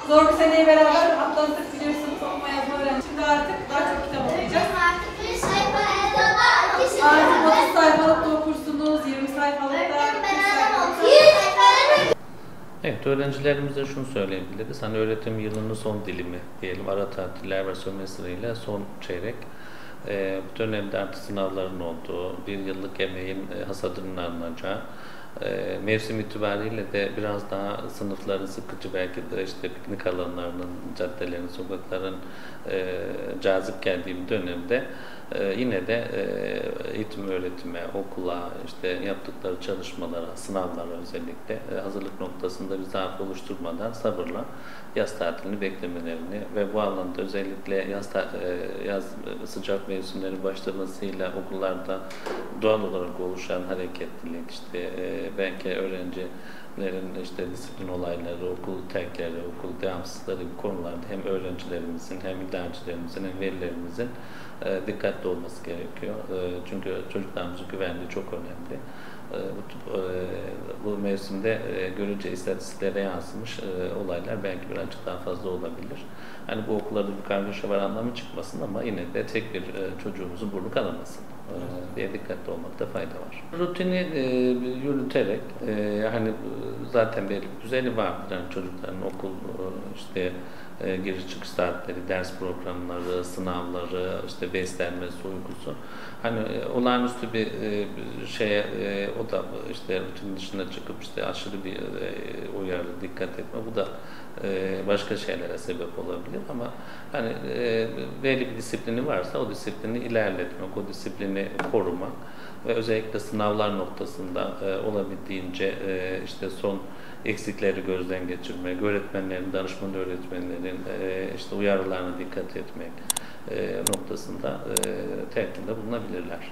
Zor bir seneyi beraber atlattık biliyorsunuz, okuma yazma öğrendik. Şimdi artık daha çok kitap okuyacağız. Artık 30 sayfalık da okursunuz, 20 sayfalık da, 40 sayfalık. Evet, öğrencilerimize şunu söyleyebiliriz. Hani öğretim yılının son dilimi diyelim, ara tatiller ve sömestr son çeyrek. Bu dönemde artık sınavların olduğu, bir yıllık emeğin hasadının alınacağı, mevsim itibariyle de biraz daha sınıfların sıkıcı, belki de işte piknik alanlarının, caddelerin, sokakların cazip geldiği bir dönemde yine de eğitim öğretime, okula, işte yaptıkları çalışmalara, sınavlara özellikle hazırlık noktasında bir zaaf oluşturmadan sabırla yaz tatilini beklemelerini ve bu alanda özellikle yaz sıcak mevsimlerin başlamasıyla okullarda doğal olarak oluşan hareketlilik, işte belki öğrencilerin işte disiplin olayları, okul terkleri, okul devamsızları gibi konularda hem öğrencilerimizin hem idarecilerimizin hem velilerimizin dikkatli olması gerekiyor. Çünkü çocuklarımızın güvenliği çok önemli. Bu mevsimde görece istatistiklere yansımış olaylar belki birazcık daha fazla olabilir. Hani bu okullarda bir kargaşa var anlamı çıkmasın ama yine de tek bir çocuğumuzun burnu kanamasın diye dikkatli olmakta fayda var. Rutini yürüterek hani zaten belli bir düzeni vardır. Yani çocukların okul işte giriş çıkış saatleri, ders programları, sınavları, işte beslenmesi, uykusu. Hani olağanüstü bir şeye o da işte rutin dışına çıkıp işte aşırı bir uyarı, dikkat etme, bu da başka şeylere sebep olabilir ama hani belli bir disiplini varsa o disiplini ilerletmek, o disiplini korumak ve özellikle sınavlar noktasında olabildiğince işte son eksikleri gözden geçirmek, öğretmenlerin, danışman öğretmenlerin işte uyarılarına dikkat etmek noktasında telkinde bulunabilirler.